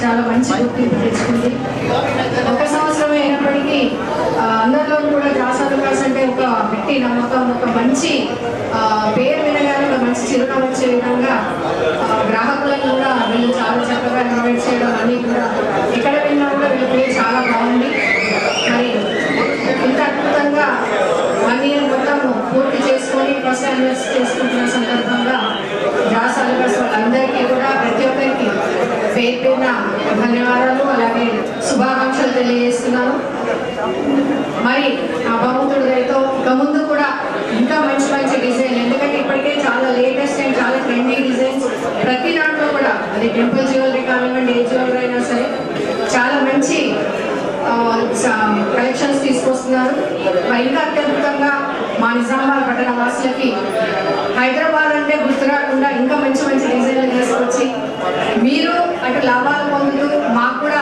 చాలా మంచి గుర్తింపు తెచ్చుకుంది. ఒక సంవత్సరమే అయినప్పటికీ అందరిలో కూడా జాసాల క్లాస్ అంటే ఒక గట్టి నమ్మకం, ఒక మంచి పేరు వినగానే ఒక మంచి చిరునవ్వు వచ్చే విధంగా గ్రాహకులను కూడా వీళ్ళు చాలా చక్కగా ఇన్వైట్ చేయడం అన్నీ కూడా ఎక్కడ విన్నా కూడా వీళ్ళ పేరు చాలా బాగుంది. మరి ఇంత అద్భుతంగా 1 year మొత్తము పూర్తి చేసుకొని ఫస్ట్ యానివర్సరీ చేసుకుంటున్న సందర్భంగా జాసాల క్లాస్ వాళ్ళందరికీ కూడా ప్రతి ఒక్కరికి పేరు పేరున ధన్యవాదాలు అలాగే శుభాకాంక్షలు తెలియజేస్తున్నాను. మరి ఆ భగవంతుడి దయతో ఇక ముందు కూడా ఇంకా మంచి మంచి డిజైన్, ఎందుకంటే ఇప్పటికే చాలా లేటెస్ట్ అండ్ చాలా ట్రెండీ డిజైన్స్ ప్రతి దాంట్లో కూడా, అది టెంపుల్ జ్యువెలరీ కానివ్వండి, ఏ జ్యువెలరీ అయినా సరే చాలా మంచి కలెక్షన్స్ తీసుకొస్తున్నారు. మరి ఇంకా అత్యద్భుతంగా మా నిజామాబాద్ పట్టణ వాసులకి హైదరాబాద్ అంటే గుర్తు రాకుండా ఇంకా మంచి మంచి డిజైన్లు తీసుకొచ్చి మీరు అటు లాభాలు పొందుతూ మాకు కూడా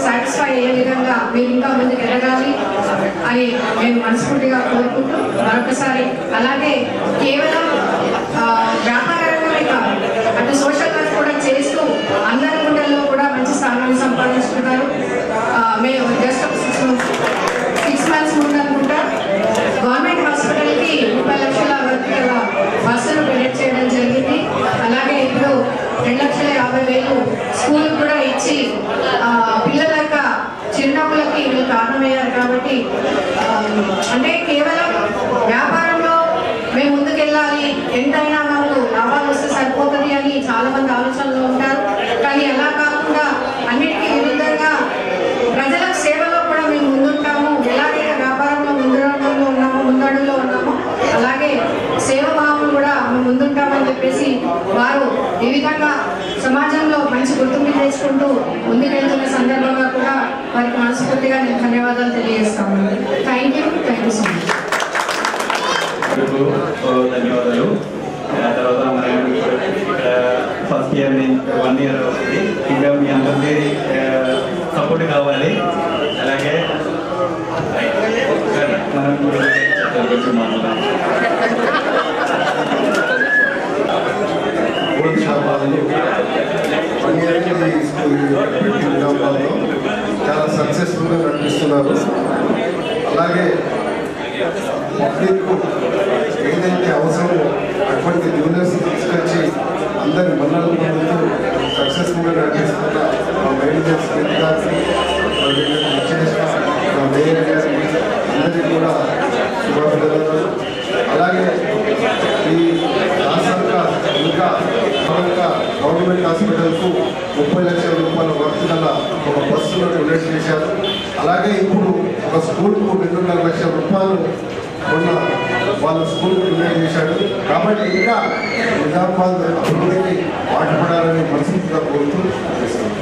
సాటిస్ఫై అయ్యే విధంగా మీరు ఇంకా ముందుకు ఎదగాలి అని నేను మనస్ఫూర్తిగా కోరుకుంటూ మరొకసారి, అలాగే కేవలం వ్యాపారంగానే కాదు అటు సోషల్ వర్క్ కూడా చేస్తూ అందరి గుండెల్లో కూడా మంచి స్థానాన్ని సంపాదించుకున్నారు. మేము జస్ట్ 6 months ముందు అనుకుంటా గవర్నమెంట్ హాస్పిటల్కి 30 లక్షల వరకు బస్సులు డొనేట్ చేయడం జరిగింది. అలాగే ఇప్పుడు 2,50,000 స్కూల్ కూడా ఇచ్చి పిల్లల యొక్క చిరునవ్వులకి వీళ్ళు కారణమయ్యారు. కాబట్టి అంటే కేవలం వ్యాపారంలో మేము ముందుకెళ్ళాలి, ఎంతైనా మనకు లాభాలు వస్తే సరిపోతుంది అని చాలా మంది ఆలోచనలు ఉంటారు. కానీ అలా కాకుండా అన్నిటికీ విరుద్ధంగా ప్రజల సేవలో కూడా మేము ముందుంటాము, ఎలాగైతే వ్యాపారంలో ముందడుగులో ఉన్నామో అలాగే సేవభావం కూడా మేము ముందుంటామని చెప్పేసి వారు ఈ విధంగా సమాజంలో మంచి గుర్తింపు తెచ్చుకుంటూ ముందుకెళ్తున్న సందర్భంగా కూడా వారికి మనస్ఫూర్తిగా నేను ధన్యవాదాలు తెలియజేస్తాను. Thank you so much. ధన్యవాదాలు. తర్వాత ఫస్ట్ ఇయర్ 1 year అవుతుంది. ఇంకా మీ అందరికీ సపోర్ట్ కావాలి. అలాగే మనం గురించి మాట్లాడాలి. చాలా సక్సెస్ఫుల్గా నడిపిస్తున్నారు. అలాగే పబ్లిక్ ఏదైతే అవసరమో అటువంటి జ్యువెలర్స్ తీసుకొచ్చి అందరి మన్నలు పొందుతూ సక్సెస్ఫుల్గా నడిపిస్తున్న మా మేనేజర్స్ గారికి, మా మేయర్ గారికి అందరికీ కూడా శుభాభినందనలు. అలాగే ఈ రాష్ట్రంగా ఇంకా గవర్నమెంట్ హాస్పిటల్కు 30 లక్షల రూపాయల వర్త్ గల ఒక బస్సును డొనేట్ చేశారు. అలాగే ఇప్పుడు ఒక స్కూల్కు 2.5 లక్షల రూపాయలు మొన్న వాళ్ళ స్కూల్కి డొనేట్ చేశాడు. కాబట్టి ఇంకా నిజామాబాద్ అభివృద్ధికి పాటుపడాలని మనస్ఫూర్తిగా కోరుతూ చేస్తాను.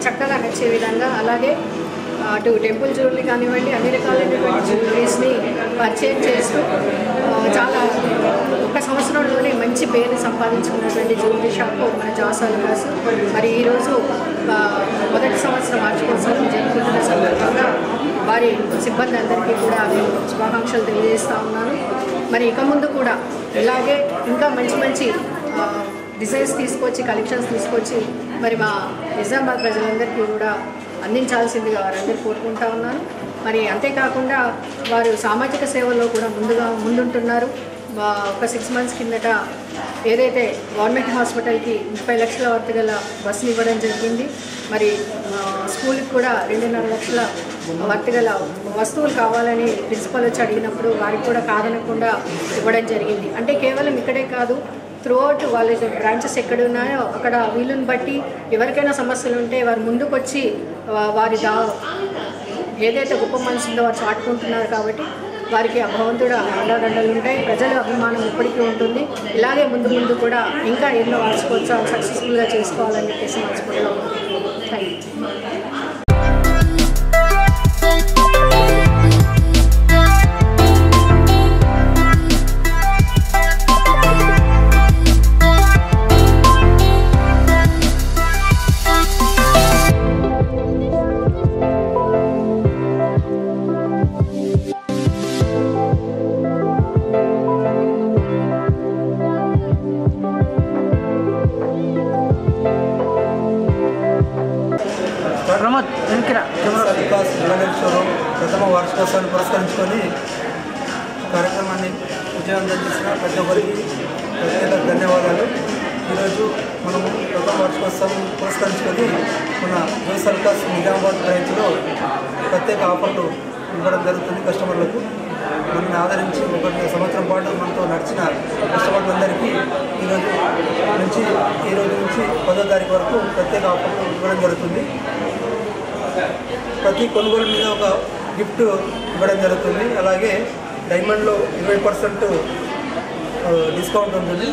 చక్కగా నచ్చే విధంగా, అలాగే అటు టెంపుల్ జ్యువెలరీ కానివ్వండి అన్ని రకాలైనటువంటి జ్యువెలరీస్ని పర్చేజ్ చేస్తూ చాలా ఒక సంవత్సరంలోనే మంచి పేరు సంపాదించుకున్నటువంటి జ్యువెలరీ షాప్ మన జాస్ అల్కాస్. మరి ఈరోజు మొదటి సంవత్సరం వార్షికోత్సవం జరుపుకుంటున్న సందర్భంగా వారి సిబ్బంది అందరికీ కూడా నేను శుభాకాంక్షలు తెలియజేస్తూ ఉన్నాను. మరి ఇక ముందు కూడా ఇలాగే ఇంకా మంచి మంచి డిజైన్స్ తీసుకొచ్చి కలెక్షన్స్ తీసుకొచ్చి మరి మా నిజామాబాద్ ప్రజలందరికీ కూడా అందించాల్సిందిగా వారందరూ కోరుకుంటా ఉన్నాను. మరి అంతేకాకుండా వారు సామాజిక సేవల్లో కూడా ముందుంటున్నారు. ఒక 6 months కిందట ఏదైతే గవర్నమెంట్ హాస్పిటల్కి 30 లక్షల వర్త్ గల బస్సులు ఇవ్వడం జరిగింది. మరి స్కూల్కి కూడా 2.5 లక్షల వర్త్ గల వస్తువులు కావాలని ప్రిన్సిపల్ వచ్చి అడిగినప్పుడు వారికి కూడా కాదనకుండా ఇవ్వడం జరిగింది. అంటే కేవలం ఇక్కడే కాదు, త్రూఅవుట్ వాళ్ళ బ్రాంచెస్ ఎక్కడ ఉన్నాయో అక్కడ వీలుని బట్టి ఎవరికైనా సమస్యలు ఉంటే వారు ముందుకు వచ్చి వారి ఏదైతే గొప్ప మనసు ఉందో వారు చాటుకుంటున్నారు. కాబట్టి వారికి భగవంతుడు అండదండలు ఉంటాయి, ప్రజల అభిమానం ఇప్పటికీ ఉంటుంది. ఇలాగే ముందు కూడా ఇంకా ఎన్నో వార్షికోత్సవాలు సక్సెస్ఫుల్గా చేసుకోవాలని చెప్పేసి మనస్ఫూర్తిగా ఉంటుంది. Thank you. షోరూమ్ ప్రథమ వార్షికోత్సవాన్ని పురస్కరించుకొని కార్యక్రమాన్ని విజయవంతం చేసిన ప్రతి ఒక్కరికి ప్రత్యేక ధన్యవాదాలు. ఈరోజు మనము ప్రథమ వార్షికోత్సవం పురస్కరించుకొని మన జాస్ అల్కాస్ నిజామాబాద్ బ్రాంచ్లో ప్రత్యేక ఆఫర్లు ఇవ్వడం జరుగుతుంది కస్టమర్లకు. మనల్ని ఆదరించి 1 సంవత్సరం పాటు మనతో నడిచిన కస్టమర్లందరికీ ఈరోజు నుంచి 10వ తారీఖు వరకు ప్రత్యేక ఆఫర్లు ఇవ్వడం జరుగుతుంది. ప్రతి కొనుగోలు మీద ఒక గిఫ్ట్ ఇవ్వడం జరుగుతుంది. అలాగే డైమండ్లో 20% డిస్కౌంట్ ఉంటుంది.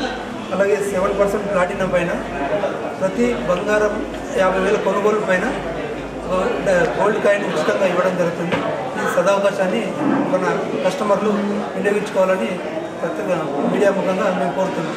అలాగే 7% ప్లాటినం పైన, ప్రతి బంగారం 50,000 కొనుగోలు పైన గోల్డ్ కాయిన్ ఉచితంగా ఇవ్వడం జరుగుతుంది. ఈ సదవకాశాన్ని మన కస్టమర్లు వినియోగించుకోవాలని ప్రత్యేక మీడియా ముఖంగా మేము కోరుతున్నాం.